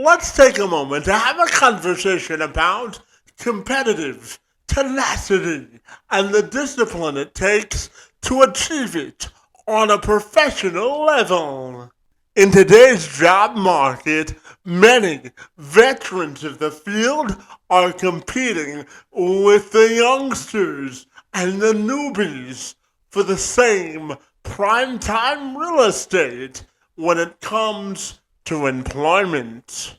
Let's take a moment to have a conversation about competitive tenacity and the discipline it takes to achieve it on a professional level. In today's job market, many veterans of the field are competing with the youngsters and the newbies for the same prime-time real estate when it comes to employment.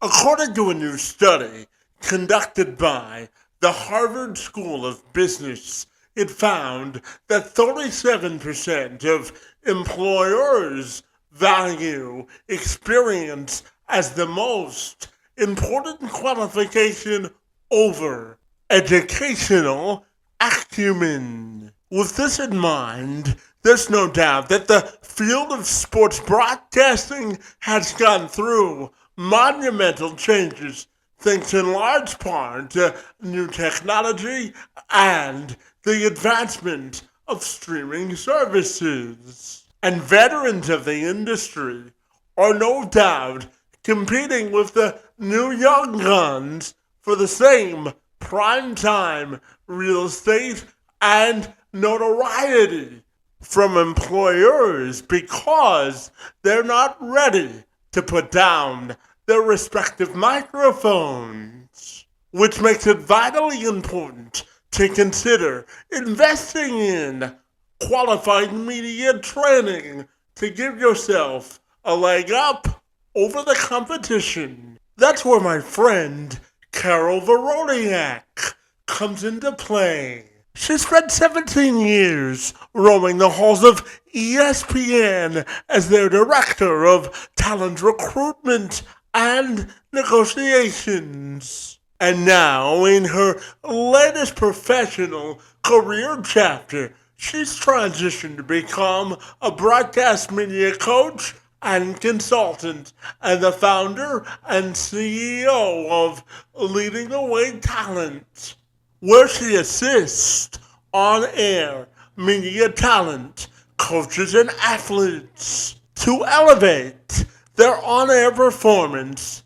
According to a new study conducted by the Harvard School of Business, it found that 37% of employers value experience as the most important qualification over educational acumen. With this in mind, there's no doubt that the field of sports broadcasting has gone through monumental changes thanks in large part to new technology and the advancement of streaming services. And veterans of the industry are no doubt competing with the new young guns for the same prime time real estate and notoriety from employers because they're not ready to put down their respective microphones, which makes it vitally important to consider investing in qualified media training to give yourself a leg up over the competition. That's where my friend Carol Voronyak comes into play. She spent 17 years roaming the halls of ESPN as their director of talent recruitment and negotiations. And now, in her latest professional career chapter, she's transitioned to become a broadcast media coach and consultant, and the founder and CEO of Leading the Way Talent, where she assists on air media talent, coaches, and athletes to elevate their on air performance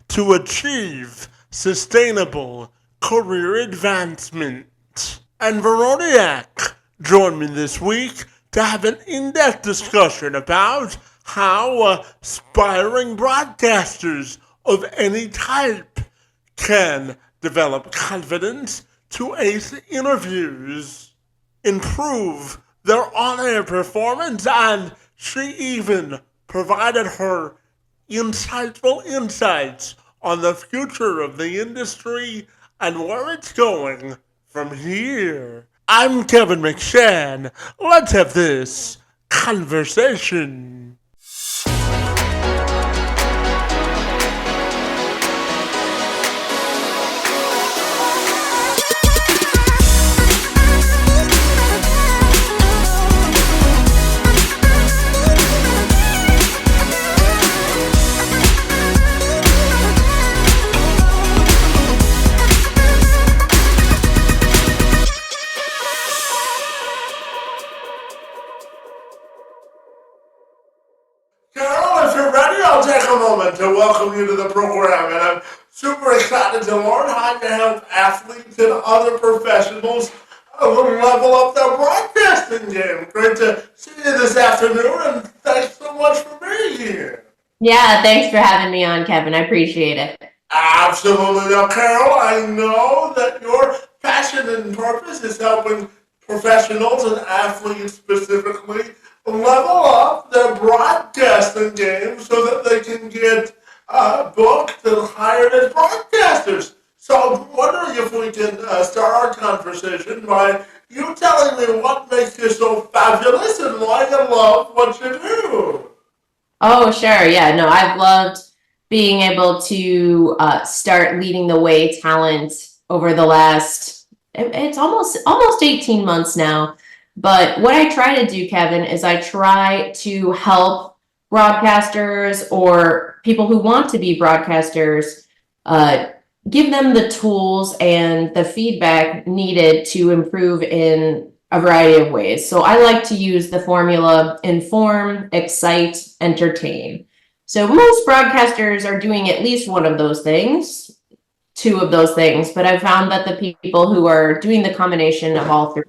to achieve sustainable career advancement. And Veronyak joined me this week to have an in-depth discussion about how aspiring broadcasters of any type can develop confidence to ace interviews, improve their on-air performance, and she even provided her insightful insights on the future of the industry and where it's going from here. I'm Kevin McShann. Let's have this conversation. Carol, if you're ready, I'll take a moment to welcome you to the program. And I'm super excited to learn how to help athletes and other professionals level up their broadcasting game. Great to see you this afternoon, and thanks so much for being here. Yeah, thanks for having me on, Kevin. I appreciate it. Absolutely. Now, Carol, I know that your passion and purpose is helping professionals and athletes specifically level up their broadcasting game so that they can get booked and hired as broadcasters. So I'm wondering if we can start our conversation by you telling me what makes you so fabulous and why you love what you do. Oh, sure. Yeah, no, I've loved being able to start leading the way talent over the last, it's almost 18 months now. But what I try to do, Kevin, is I try to help broadcasters or people who want to be broadcasters, give them the tools and the feedback needed to improve in a variety of ways. So I like to use the formula inform, excite, entertain. So most broadcasters are doing at least one of those things, two of those things, but I've found that the people who are doing the combination of all three,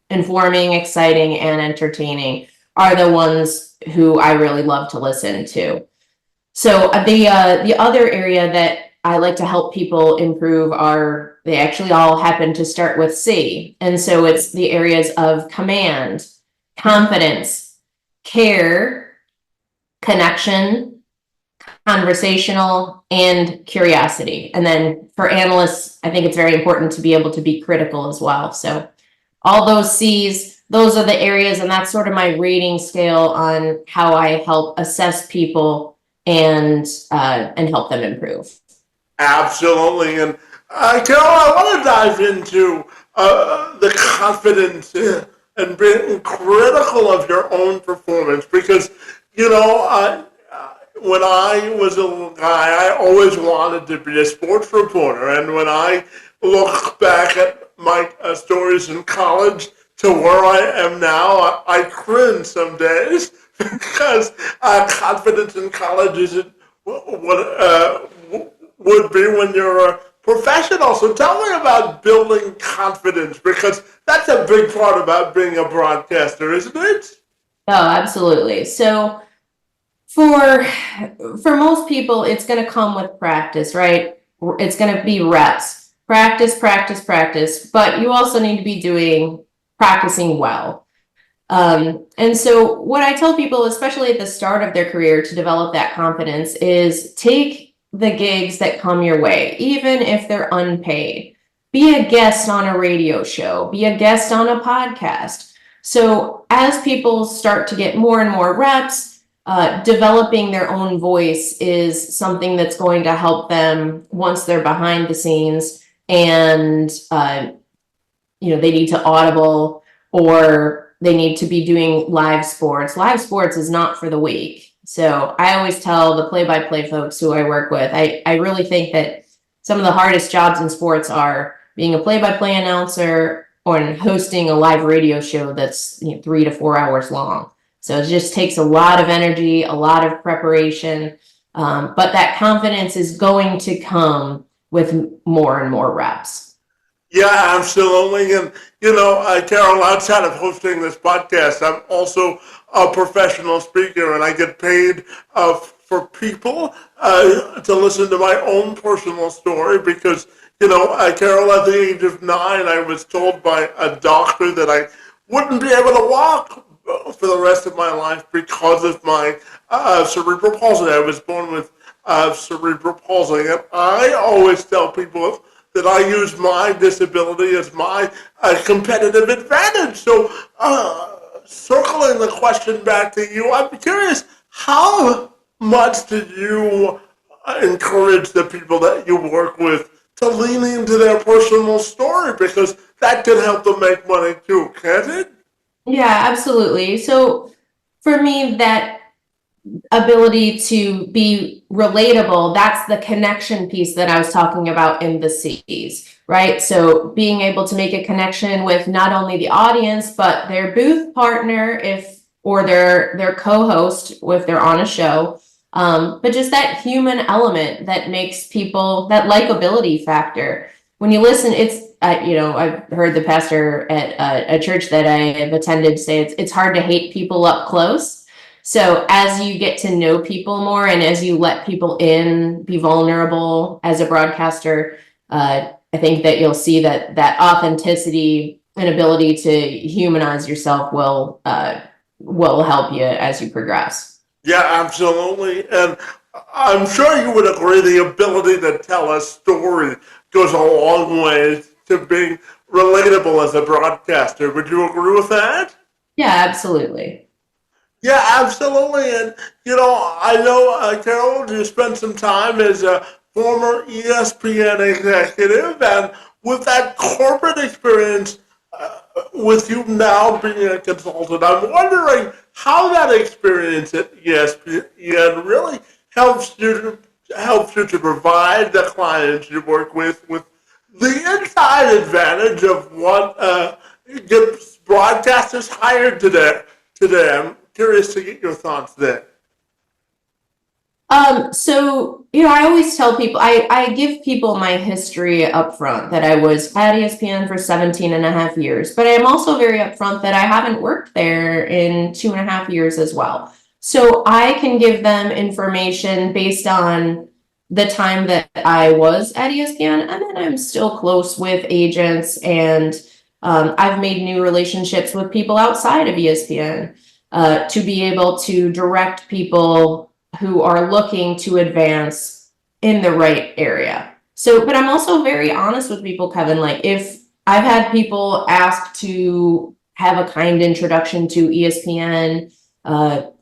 informing, exciting, and entertaining, are the ones who I really love to listen to. So the other area that I like to help people improve are, they actually all happen to start with C. And so it's the areas of command, confidence, care, connection, conversational, and curiosity. And then for analysts, I think it's very important to be able to be critical as well. So all those C's, those are the areas, and that's sort of my rating scale on how I help assess people and help them improve. Absolutely. And Carol, I want to dive into the confidence and being critical of your own performance because, when I was a little guy, I always wanted to be a sports reporter. And when I look back at my stories in college to where I am now, I cringe some days because confidence in college isn't what would be when you're a professional. So tell me about building confidence because that's a big part about being a broadcaster, isn't it? Oh, absolutely. So for most people, it's going to come with practice, right? It's going to be reps, practice, practice, practice. But you also need to be practicing well. And so what I tell people, especially at the start of their career, to develop that confidence is take the gigs that come your way, even if they're unpaid. Be a guest on a radio show, be a guest on a podcast. So as people start to get more and more reps, developing their own voice is something that's going to help them once they're behind the scenes and, they need to audible or they need to be doing live sports. Live sports is not for the weak. So I always tell the play-by-play folks who I work with, I really think that some of the hardest jobs in sports are being a play-by-play announcer or hosting a live radio show that's 3 to 4 hours long. So it just takes a lot of energy, a lot of preparation, but that confidence is going to come with more and more reps. Yeah, absolutely. And, Carol, outside of hosting this podcast, I'm also a professional speaker and I get paid for people to listen to my own personal story because, Carol, at the age of 9, I was told by a doctor that I wouldn't be able to walk for the rest of my life because of my cerebral palsy. I was born with cerebral palsy, and I always tell people that I use my disability as my competitive advantage. So, circling the question back to you, I'm curious, how much do you encourage the people that you work with to lean into their personal story? Because that can help them make money too, can't it? Yeah, absolutely. So for me, that ability to be relatable, that's the connection piece that I was talking about in the C's, right? So being able to make a connection with not only the audience, but their booth partner, or their co-host if they're on a show. But just that human element that makes people, that likability factor. When you listen, I've heard the pastor at a church that I have attended say it's hard to hate people up close. So as you get to know people more and as you let people in, be vulnerable as a broadcaster, I think that you'll see that authenticity and ability to humanize yourself will help you as you progress. Yeah, absolutely. And I'm sure you would agree the ability to tell a story goes a long way to being relatable as a broadcaster. Would you agree with that? Yeah, absolutely. Yeah, absolutely. And, I know, Carol, you spent some time as a former ESPN executive, and with that corporate experience, with you now being a consultant, I'm wondering how that experience at ESPN really helps you to provide the clients you work with the inside advantage of what gets broadcasters hired today. I'm curious to get your thoughts there. So, I always tell people, I give people my history up front that I was at ESPN for 17 and a half years, but I'm also very upfront that I haven't worked there in 2.5 years as well. So I can give them information based on the time that I was at ESPN, and then I'm still close with agents, and I've made new relationships with people outside of ESPN to be able to direct people who are looking to advance in the right area. So, but I'm also very honest with people, Kevin. Like, if I've had people ask to have a kind introduction to ESPN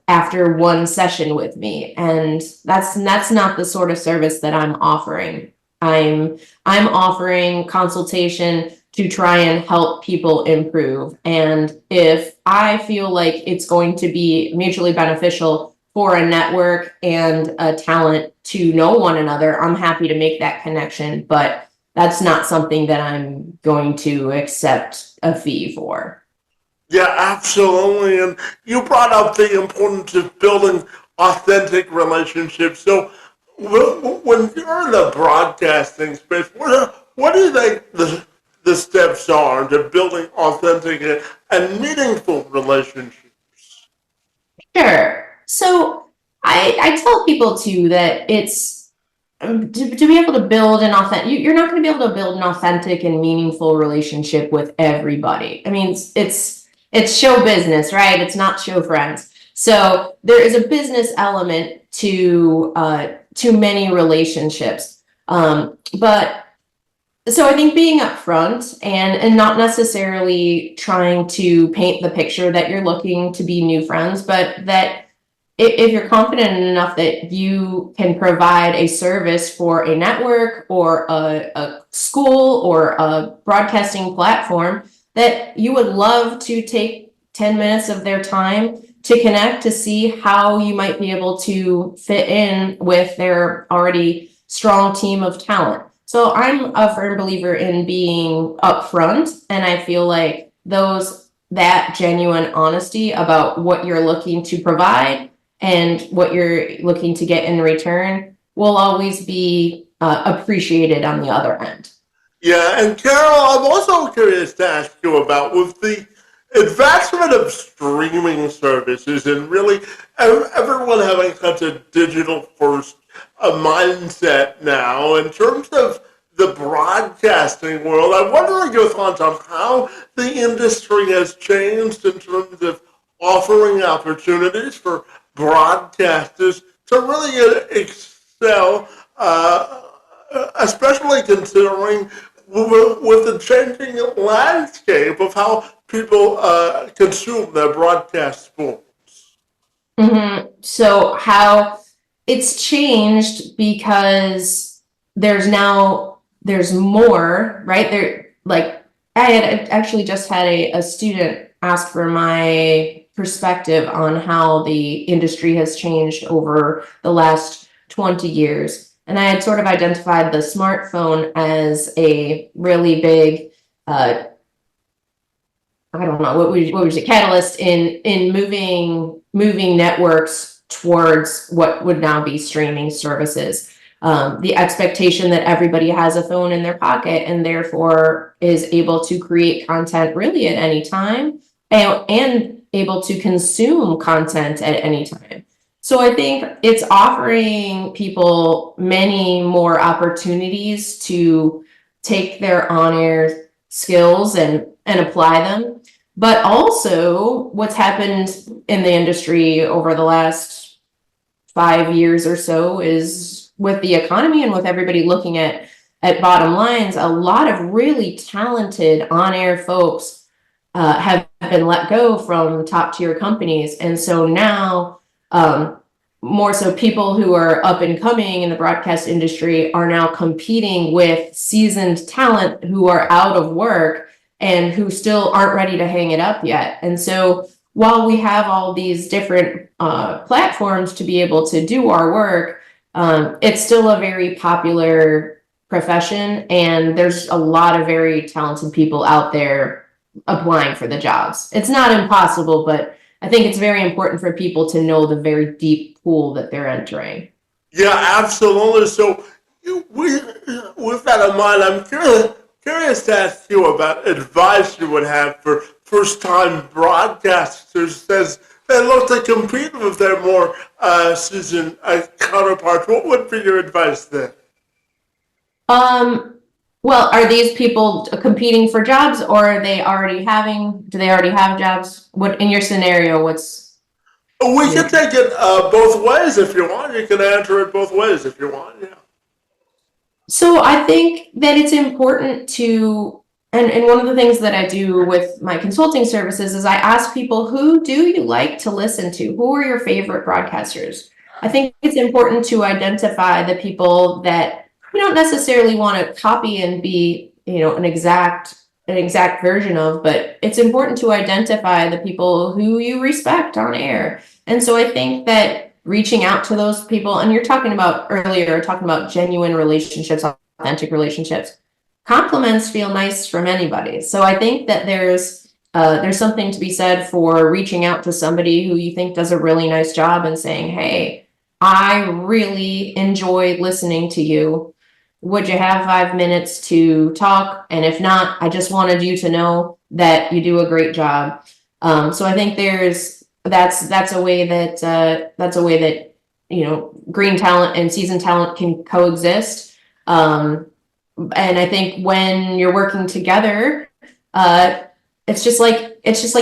after one session with me, and that's not the sort of service that I'm offering. I'm offering consultation to try and help people improve. And if I feel like it's going to be mutually beneficial for a network and a talent to know one another, I'm happy to make that connection, but that's not something that I'm going to accept a fee for. Yeah, absolutely. And you brought up the importance of building authentic relationships. So, when you're in the broadcasting space, what do you think the steps are to building authentic and meaningful relationships? Sure. So I tell people too that it's to be able to build an authentic, you're not going to be able to build an authentic and meaningful relationship with everybody. I mean, it's show business, right? It's not show friends. So there is a business element to many relationships. But so I think being upfront and not necessarily trying to paint the picture that you're looking to be new friends, but that if you're confident enough that you can provide a service for a network or a school or a broadcasting platform, that you would love to take 10 minutes of their time to connect to see how you might be able to fit in with their already strong team of talent. So I'm a firm believer in being upfront, and I feel like that genuine honesty about what you're looking to provide and what you're looking to get in return will always be appreciated on the other end. Yeah, and Carol, I'm also curious to ask you about with the advancement of streaming services and really everyone having such a digital first mindset now in terms of the broadcasting world. I'm wondering your thoughts on how the industry has changed in terms of offering opportunities for broadcasters to really excel, especially considering with the changing landscape of how people consume their broadcast sports. So how it's changed because there's more, right? Like I had actually just had a student ask for my perspective on how the industry has changed over the last 20 years. And I had sort of identified the smartphone as a really big, I don't know, what was the catalyst in moving networks towards what would now be streaming services. The expectation that everybody has a phone in their pocket and therefore is able to create content really at any time and able to consume content at any time. So I think it's offering people many more opportunities to take their on-air skills and apply them. But also what's happened in the industry over the last 5 years or so is with the economy and with everybody looking at bottom lines, a lot of really talented on-air folks have been let go from top tier companies. And so now more so people who are up and coming in the broadcast industry are now competing with seasoned talent who are out of work and who still aren't ready to hang it up yet. And so while we have all these different platforms to be able to do our work, it's still a very popular profession, and there's a lot of very talented people out there applying for the jobs. It's not impossible, but I think it's very important for people to know the very deep pool that they're entering. Yeah, absolutely. So, with that in mind, I'm curious to ask you about advice you would have for first-time broadcasters as they look to compete with their more seasoned counterparts. What would be your advice there? Um, well, are these people competing for jobs, or are they already do they already have jobs? What in your scenario, what's We your can take it both ways if you want. You can answer it both ways if you want. Yeah. So I think that it's important to, and one of the things that I do with my consulting services is I ask people, who do you like to listen to? Who are your favorite broadcasters? I think it's important to identify the people that you don't necessarily want to copy and be, an exact version of, but it's important to identify the people who you respect on air. And so I think that reaching out to those people, and you're talking about earlier, talking about genuine relationships, authentic relationships. Compliments feel nice from anybody. So I think that there's something to be said for reaching out to somebody who you think does a really nice job and saying, "Hey, I really enjoyed listening to you. Would you have 5 minutes to talk? And if not, I just wanted you to know that you do a great job." So I think that's a way that green talent and seasoned talent can coexist. Um, and I think when you're working together, uh, it's just like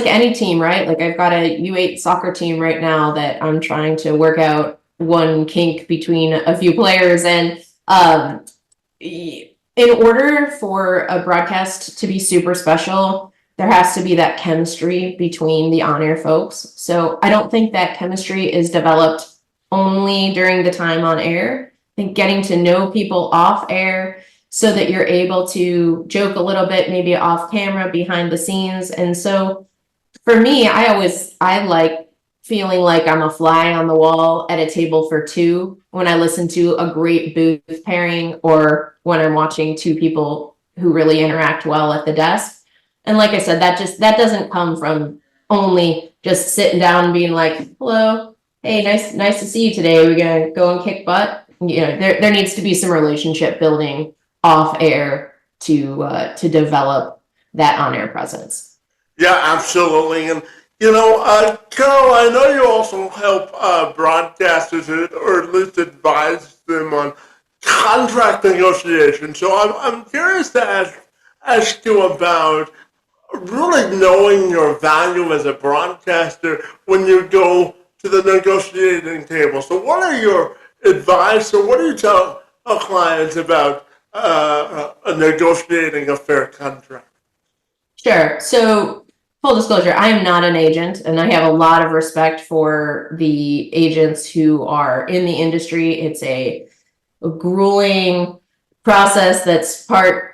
any team, right? Like I've got a U8 soccer team right now that I'm trying to work out one kink between a few players, and in order for a broadcast to be super special, there has to be that chemistry between the on-air folks. So I don't think that chemistry is developed only during the time on air. I think getting to know people off air so that you're able to joke a little bit, maybe off camera, behind the scenes. And so for me, I like feeling like I'm a fly on the wall at a table for two when I listen to a great booth pairing, or when I'm watching two people who really interact well at the desk. And like I said, that doesn't come from only just sitting down and being like, "Hello, hey, nice to see you today. We're gonna go and kick butt." There needs to be some relationship building off air to develop that on air presence. Yeah, absolutely. And, Carol, I know you also help broadcasters or at least advise them on contract negotiation. So I'm curious to ask you about really knowing your value as a broadcaster when you go to the negotiating table. So, what are your advice, or what do you tell clients about negotiating a fair contract? Sure. So, full disclosure, I am not an agent, and I have a lot of respect for the agents who are in the industry. It's a grueling process that's part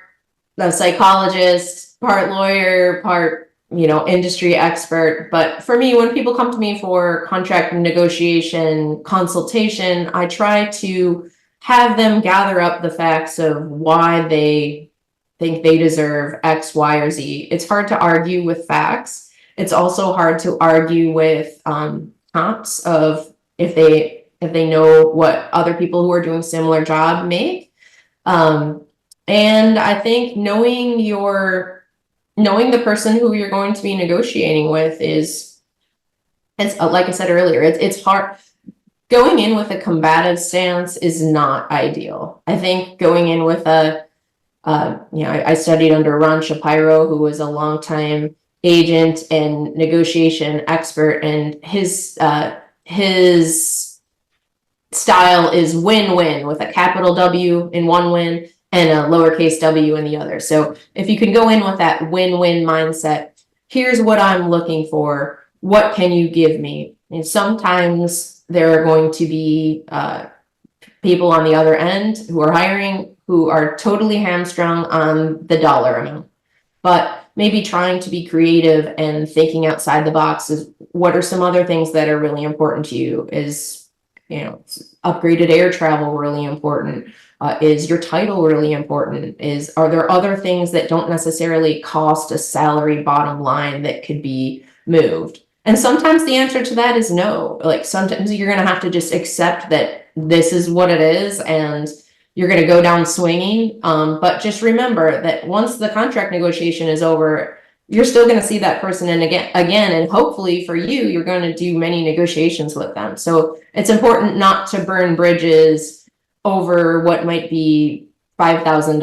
a psychologist, part lawyer, part, industry expert. But for me, when people come to me for contract negotiation consultation, I try to have them gather up the facts of why they think they deserve X, Y, or Z. It's hard to argue with facts. It's also hard to argue with comps of if they know what other people who are doing similar job make. And I think knowing the person who you're going to be negotiating with is, it's like I said earlier, it's hard. Going in with a combative stance is not ideal. I think going in with I studied under Ron Shapiro, who was a longtime agent and negotiation expert, and his style is win-win, with a capital W in one win and a lowercase w in the other. So if you can go in with that win-win mindset, here's what I'm looking for. What can you give me? And sometimes there are going to be people on the other end who are hiring who are totally hamstrung on the dollar amount. But maybe trying to be creative and thinking outside the box is, what are some other things that are really important to you? Is upgraded air travel really important? Is your title really important? Are there other things that don't necessarily cost a salary bottom line that could be moved? And sometimes the answer to that is no. Like sometimes you're going to have to just accept that this is what it is, and you're going to go down swinging. But just remember that once the contract negotiation is over, you're still going to see that person and again, and hopefully for you, you're going to do many negotiations with them. So it's important not to burn bridges over what might be $5,000.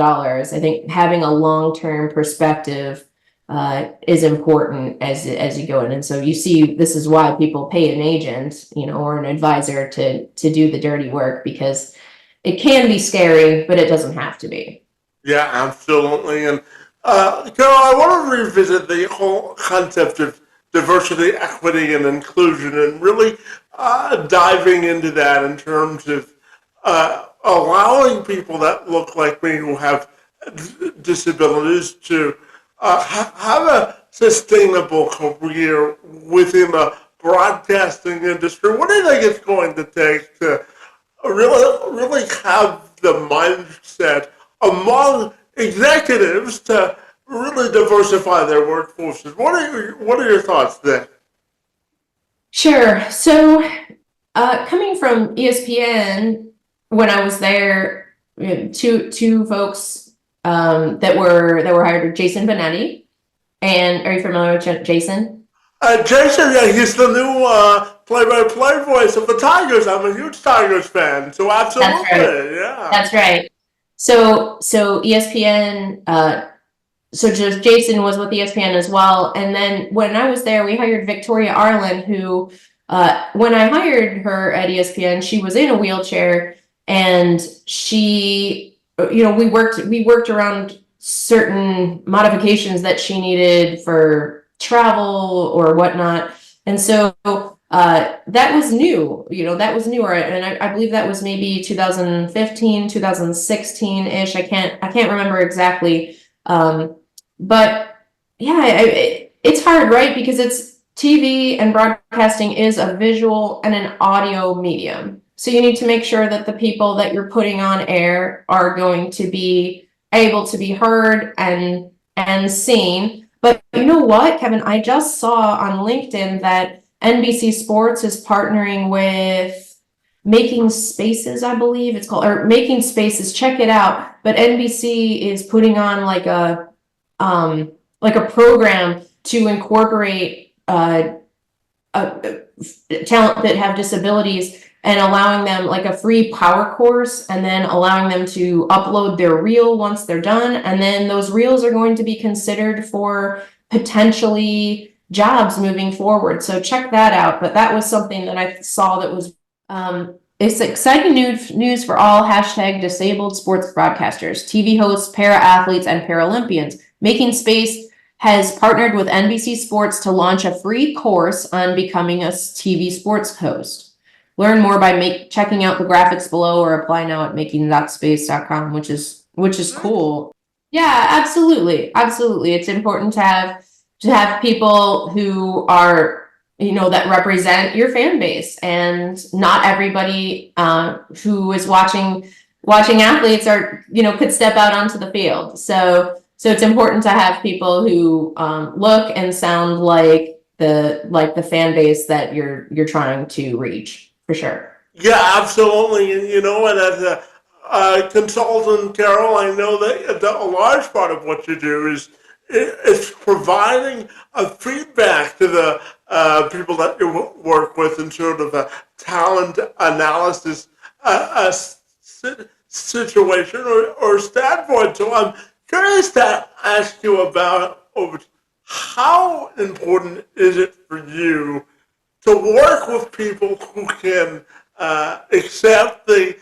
I think having a long-term perspective is important as you go in. And so you see, this is why people pay an agent, or an advisor to do the dirty work, because it can be scary, but it doesn't have to be. Yeah, absolutely. And Carol, I want to revisit the whole concept of diversity, equity, and inclusion, and really diving into that in terms of allowing people that look like me who have disabilities to have a sustainable career within the broadcasting industry. What do you think it's going to take to really have the mindset among executives to really diversify their workforces? What are your thoughts there? Sure. So, coming from ESPN, when I was there, two folks that were hired, Jason Benetti, and are you familiar with Jason? Jason, yeah, he's the new play-by-play voice of the Tigers. I'm a huge Tigers fan, so That's right. absolutely, yeah. That's right. So ESPN, so just Jason was with ESPN as well. And then when I was there, we hired Victoria Arlen, who, when I hired her at ESPN, she was in a wheelchair, and she, we worked around certain modifications that she needed for travel or whatnot. And so that was new, that was newer. And I believe that was maybe 2015, 2016-ish. I can't remember exactly. But yeah, it's hard, right? Because it's TV, and broadcasting is a visual and an audio medium. So you need to make sure that the people that you're putting on air are going to be able to be heard and seen. But you know what, Kevin? I just saw on LinkedIn that NBC Sports is partnering with Making Spaces, I believe it's called, or Making Spaces. Check it out. But NBC is putting on like a program to incorporate talent that have disabilities, and allowing them like a free power course, and then allowing them to upload their reel once they're done. And then those reels are going to be considered for potentially jobs moving forward. So check that out. But that was something that I saw that was, it's exciting news for all #disabled sports broadcasters, TV hosts, para-athletes, and Paralympians. Making Space has partnered with NBC Sports to launch a free course on becoming a TV sports host. Learn more by checking out the graphics below, or apply now at making.space.com, which is cool. Yeah, absolutely. Absolutely. It's important to have people who are, that represent your fan base, and not everybody who is watching athletes are, could step out onto the field. So it's important to have people who look and sound like the fan base that you're trying to reach, for sure. Yeah, absolutely. And and as a consultant, Carol, I know that a large part of what you do is providing a feedback to the people that you work with, in sort of a talent analysis situation or standpoint. So I'm curious to ask you about how important is it for you to work with people who can accept the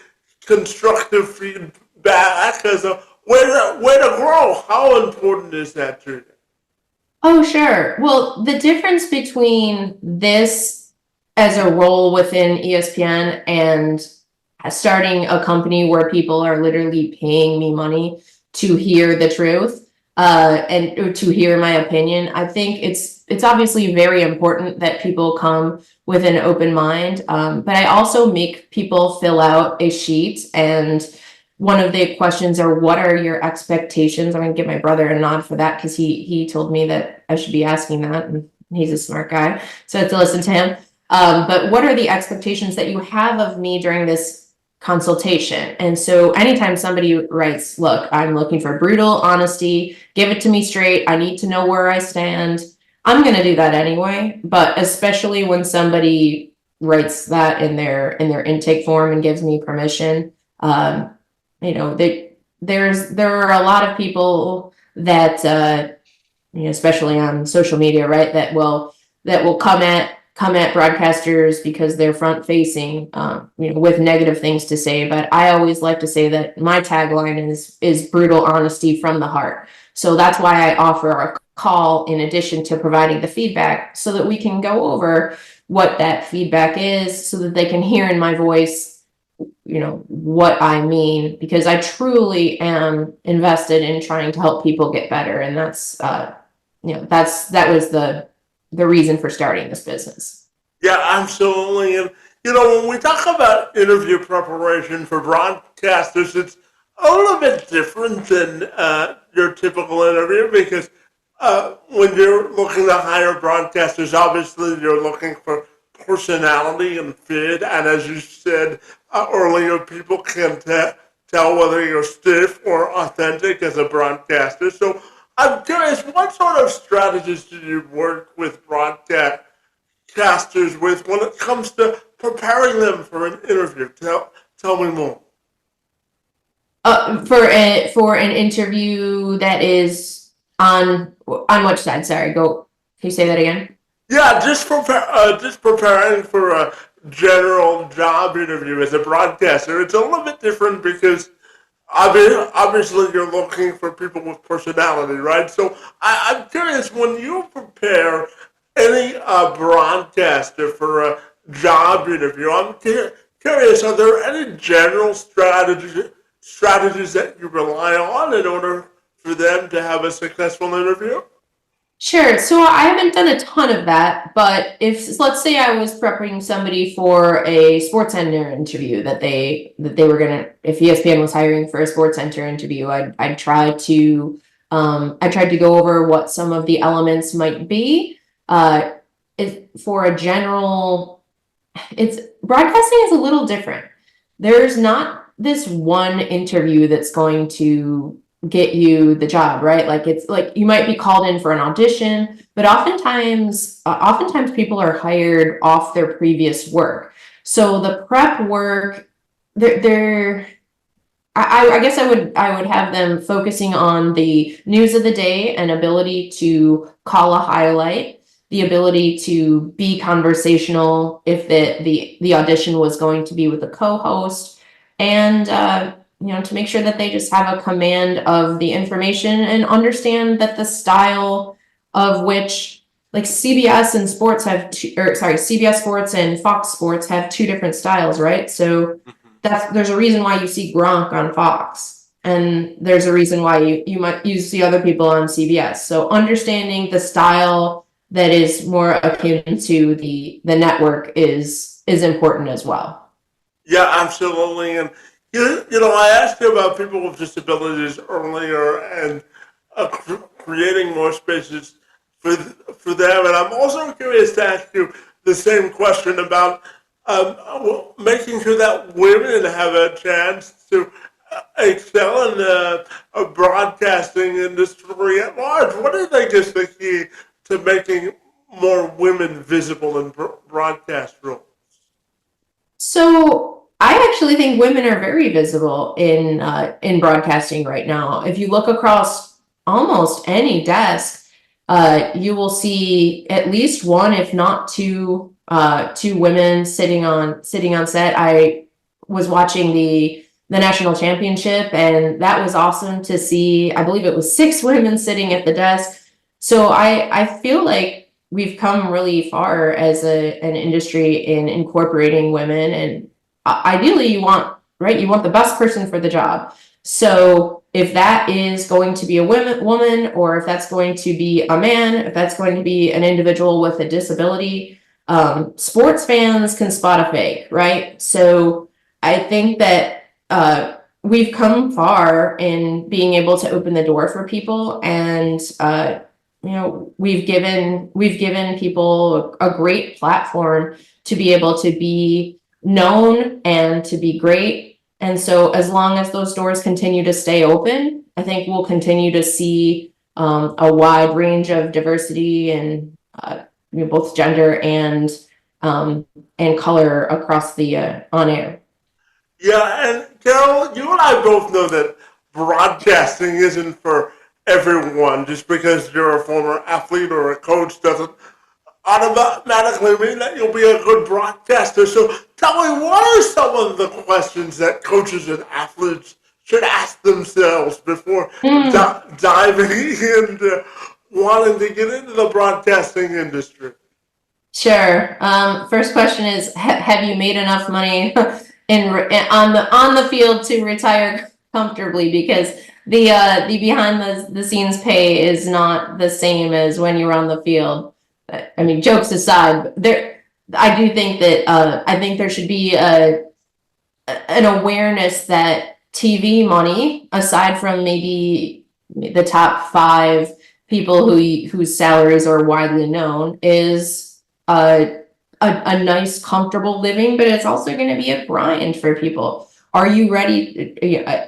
constructive feedback as a way to grow? How important is that to you? Oh, sure. Well, the difference between this as a role within ESPN and starting a company where people are literally paying me money to hear the truth, and to hear my opinion, I think it's obviously very important that people come with an open mind. But I also make people fill out a sheet, and one of the questions are, what are your expectations? I'm going to give my brother a nod for that, because he told me that I should be asking that, and he's a smart guy, so I have to listen to him. But what are the expectations that you have of me during this consultation. And so anytime somebody writes, look, I'm looking for brutal honesty, give it to me straight, I need to know where I stand, I'm going to do that anyway. But especially when somebody writes that in their intake form and gives me permission, you know, there are a lot of people that you know, especially on social media, right, that will come at broadcasters because they're front facing, you know, with negative things to say. But I always like to say that my tagline is brutal honesty from the heart. So that's why I offer a call in addition to providing the feedback, so that we can go over what that feedback is, so that they can hear in my voice, you know, what I mean, because I truly am invested in trying to help people get better. And that's, you know, that was the reason for starting this business. Yeah, absolutely. And, you know, when we talk about interview preparation for broadcasters, it's a little bit different than your typical interview because when you're looking to hire broadcasters, obviously you're looking for personality and fit. And as you said earlier, people can tell whether you're stiff or authentic as a broadcaster. So I'm curious, what sort of strategies do you work with broadcasters with when it comes to preparing them for an interview? Tell me more. For an interview that is on which side? Sorry, go. Can you say that again? Yeah, just preparing for a general job interview as a broadcaster. It's a little bit different because obviously you're looking for people with personality, right? So I'm curious, when you prepare any broadcaster for a job interview, I'm curious, are there any general strategies that you rely on in order for them to have a successful interview? Sure. So I haven't done a ton of that, but if let's say I was prepping somebody for a sports center interview that they were gonna, if ESPN was hiring for a sports center interview, I'd try to I tried to go over what some of the elements might be. For a general, it's broadcasting is a little different. There's not this one interview that's going to get you the job, right? Like it's like you might be called in for an audition, but oftentimes people are hired off their previous work. So the prep work, they're I guess I would have them focusing on the news of the day and ability to call a highlight, the ability to be conversational if the audition was going to be with a co-host, and you know, to make sure that they just have a command of the information and understand that the style of which, like CBS and sports have two, or sorry, CBS Sports and Fox Sports have two different styles, right? So there's a reason why you see Gronk on Fox, and there's a reason why you see other people on CBS. So understanding the style that is more akin to the network is important as well. Yeah, absolutely. And you know, I asked you about people with disabilities earlier and creating more spaces for them, and I'm also curious to ask you the same question about making sure that women have a chance to excel in the broadcasting industry at large. What do you think is the key to making more women visible in broadcast roles? So I actually think women are very visible in broadcasting right now. If you look across almost any desk, you will see at least one, if not two women sitting on set. I was watching the national championship, and that was awesome to see. I believe it was 6 women sitting at the desk. So I feel like we've come really far as an industry in incorporating women, and ideally you want the best person for the job. So if that is going to be a woman, or if that's going to be a man, if that's going to be an individual with a disability, sports fans can spot a fake, right? So I think that we've come far in being able to open the door for people, and you know, we've given people a great platform to be able to be known and to be great And so as long as those doors continue to stay open, I think we'll continue to see a wide range of diversity and both gender and color across the on air. Yeah, and Carol, you and I both know that broadcasting isn't for everyone. Just because you're a former athlete or a coach doesn't automatically mean that you'll be a good broadcaster. So tell me, what are some of the questions that coaches and athletes should ask themselves before diving into wanting to get into the broadcasting industry? Sure. First question is, have you made enough money on the field to retire comfortably? Because the behind the scenes pay is not the same as when you're on the field. I mean, jokes aside, I do think that I think there should be an awareness that TV money, aside from maybe the top 5 people whose salaries are widely known, is a nice, comfortable living, but it's also going to be a grind for people. Are you ready,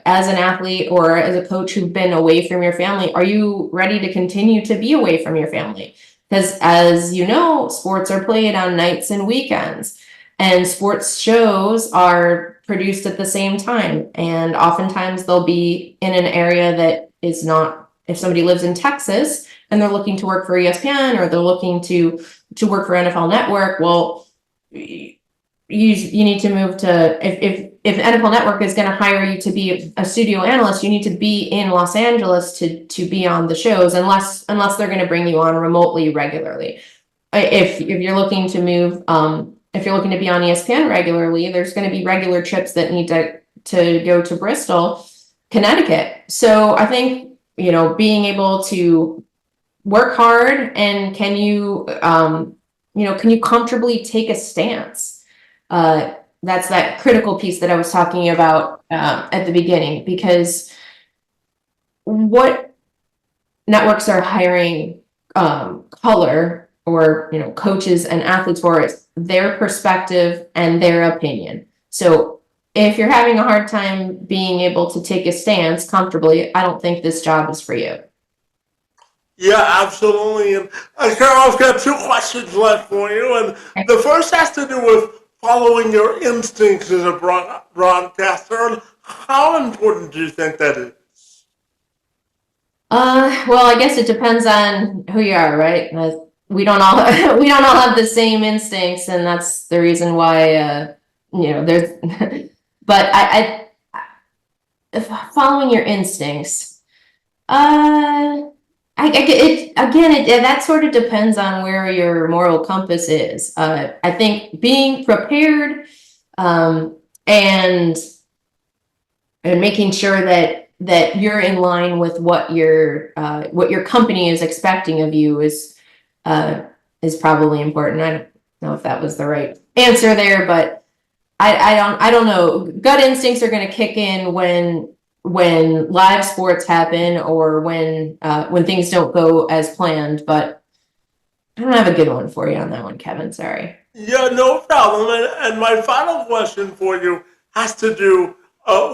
as an athlete or as a coach who've been away from your family? Are you ready to continue to be away from your family? Because as you know, sports are played on nights and weekends, and sports shows are produced at the same time. And oftentimes they'll be in an area that is not, if somebody lives in Texas and they're looking to work for ESPN or they're looking to work for NFL Network, well, you need to move to, if NFL Network is going to hire you to be a studio analyst, you need to be in Los Angeles to be on the shows, unless they're going to bring you on remotely regularly. If you're looking to move, if you're looking to be on ESPN regularly, there's going to be regular trips that need to go to Bristol, Connecticut. So I think, being able to work hard, and can you comfortably take a stance? That's that critical piece that I was talking about at the beginning, because what networks are hiring color or coaches and athletes for is their perspective and their opinion. So if you're having a hard time being able to take a stance comfortably, I don't think this job is for you. Yeah, absolutely. And Carol, I've got 2 questions left for you. And the first has to do with following your instincts as a broadcaster. And how important do you think that is? Well, I guess it depends on who you are, right? We don't all have the same instincts, and that's the reason why there's. But I following your instincts. That sort of depends on where your moral compass is. I think being prepared and making sure that you're in line with what your company is expecting of you is probably important. I don't know if that was the right answer there, but I don't know. Gut instincts are going to kick in when live sports happen, or when things don't go as planned. But I don't have a good one for you on that one, Kevin. Sorry. Yeah, no problem. And my final question for you has to do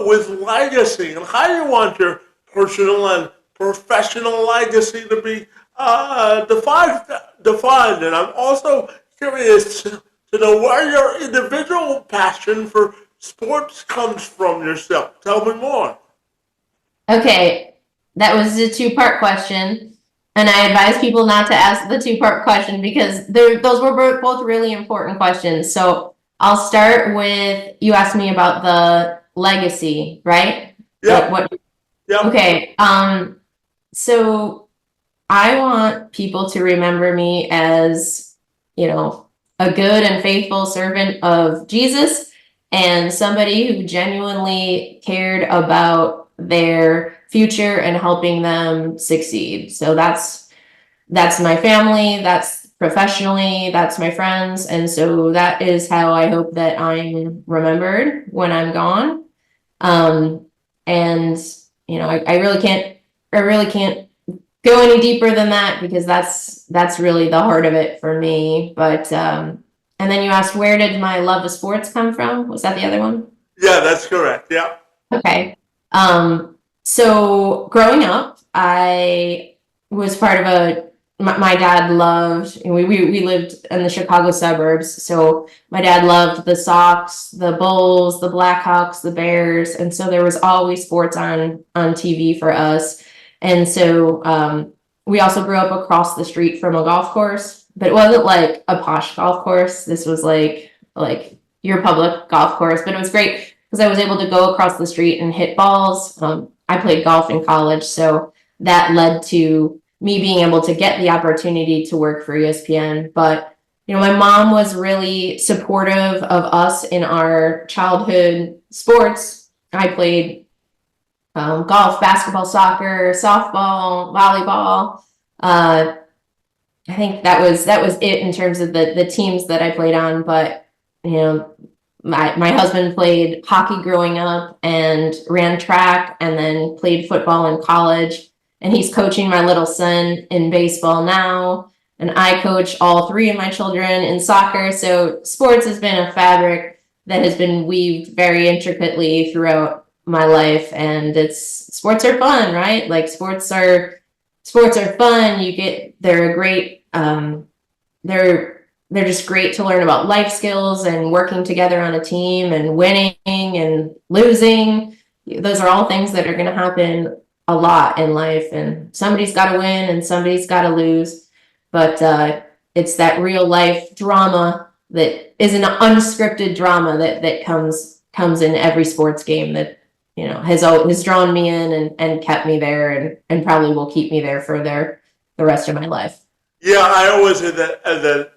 with legacy and how you want your personal and professional legacy to be defined. And I'm also curious to know where your individual passion for sports comes from yourself. Tell me more. Okay, that was a 2-part question, and I advise people not to ask the 2-part question, because those were both really important questions. So I'll start with, you asked me about the legacy, right? Yeah. Yeah. Okay. So I want people to remember me as, a good and faithful servant of Jesus, and somebody who genuinely cared about their future and helping them succeed. So that's my family, that's professionally, that's my friends. And so that is how I hope that I'm remembered when I'm gone. And I really can't go any deeper than that, because that's really the heart of it for me. But and then you asked, where did my love of sports come from? Was that the other one? Yeah, that's correct. Yeah. Okay. So growing up, I was part of my dad loved, and we lived in the Chicago suburbs. So my dad loved the Sox, the Bulls, the Blackhawks, the Bears. And so there was always sports on TV for us. And so, we also grew up across the street from a golf course, but it wasn't like a posh golf course. This was like your public golf course, but it was great because I was able to go across the street and hit balls. I played golf in college, so that led to me being able to get the opportunity to work for ESPN. But my mom was really supportive of us in our childhood sports. I played golf, basketball, soccer, softball, volleyball. I think that was it in terms of the teams that I played on. But my husband played hockey growing up and ran track and then played football in college. And he's coaching my little son in baseball now. And I coach all three of my children in soccer. So sports has been a fabric that has been weaved very intricately throughout my life. And sports are fun, right? Like sports are fun. They're a great, they're just great to learn about life skills and working together on a team and winning and losing. Those are all things that are going to happen a lot in life, and somebody's got to win and somebody's got to lose. But it's that real life drama that is an unscripted drama that comes in every sports game that has drawn me in and kept me there and probably will keep me there for the rest of my life. Yeah, I always say that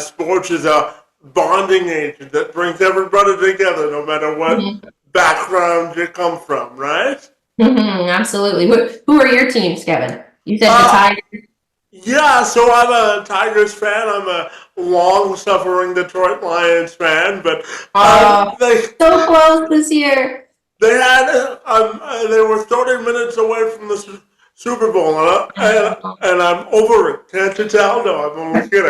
sports is a bonding agent that brings everybody together, no matter what Mm-hmm. background you come from, right? Mm-hmm, absolutely. Who are your teams, Kevin? You said the Uh, Tigers. yeah, so I'm a Tigers fan. I'm a long-suffering Detroit Lions fan, but Oh, they so close this year. they had they were 30 minutes away from the Super Bowl, and I'm over it. Can't you tell? No, I'm only kidding.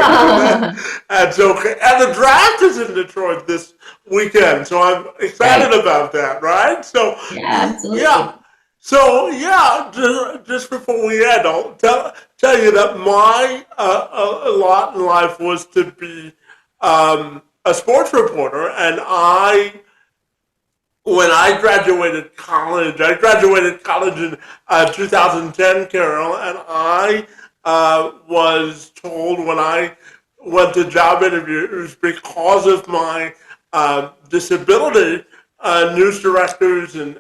That's okay. And the draft is in Detroit this weekend, so I'm Right. excited about that. Right? So Yeah, yeah. absolutely. So yeah, just before we end, I'll tell you that my lot in life was to be a sports reporter, and when I graduated college in 2010, Carol, and I was told when I went to job interviews because of my disability, news directors and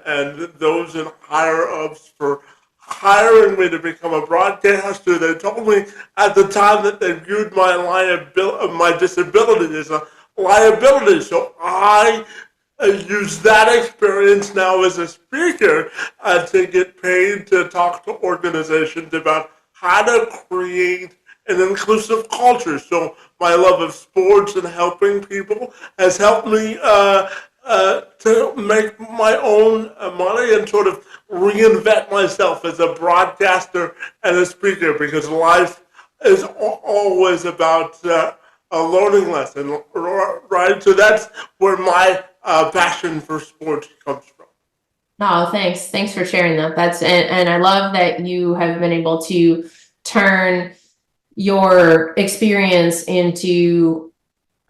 those in higher ups for hiring me to become a broadcaster. They told me at the time that they viewed my disability as a liability. So I use that experience now as a speaker to get paid to talk to organizations about how to create an inclusive culture. So my love of sports and helping people has helped me to make my own money and sort of reinvent myself as a broadcaster and a speaker, because life is always about a learning lesson, right? So that's where my passion for sports comes from. No, thanks. Thanks for sharing that. And I love that you have been able to turn your experience into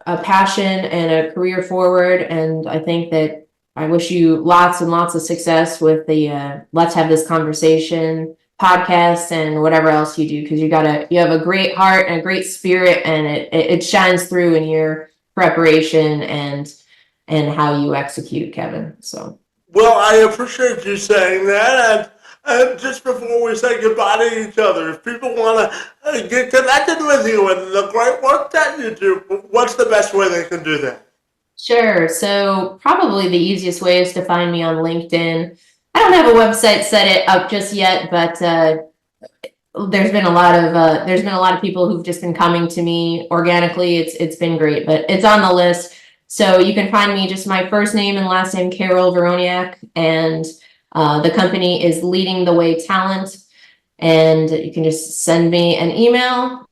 a passion and a career forward. And I think that I wish you lots and lots of success with the Let's Have This Conversation podcast and whatever else you do, because you have a great heart and a great spirit, and it shines through in your preparation and how you execute, Kevin. So Well, I appreciate you saying that. And just before we say goodbye to each other, if people want to get connected with you and the great work that you do, what's the best way they can do that? sure. So probably the easiest way is to find me on LinkedIn. I don't have a website set it up just yet, but there's been a lot of people who've just been coming to me organically. It's been great, but it's on the list. So you can find me just my first name and last name, Carol Voronyak, and the company is Leading the Way Talent. And you can just send me an email.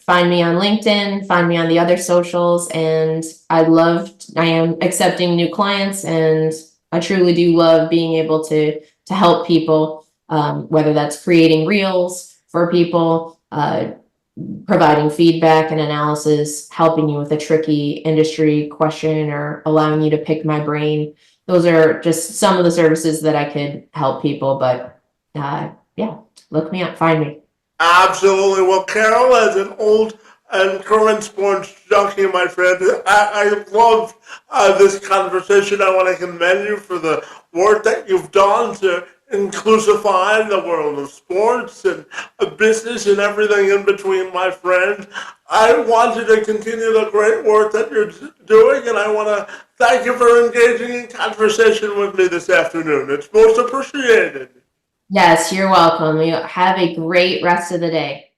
find me on LinkedIn, find me on the other socials, and I am accepting new clients, and I truly do love being able to help people, whether that's creating reels for people, providing feedback and analysis, helping you with a tricky industry question, or allowing you to pick my brain. Those are just some of the services that I could help people, but yeah, look me up, find me. Absolutely. Well, Carol, as an old and current sports junkie, my friend, I love this conversation. I want to commend you for the work that you've done to inclusify the world of sports and business and everything in between, my friend. I want you to continue the great work that you're doing, and I want to thank you for engaging in conversation with me this afternoon. It's most appreciated. Yes, you're welcome. You have a great rest of the day.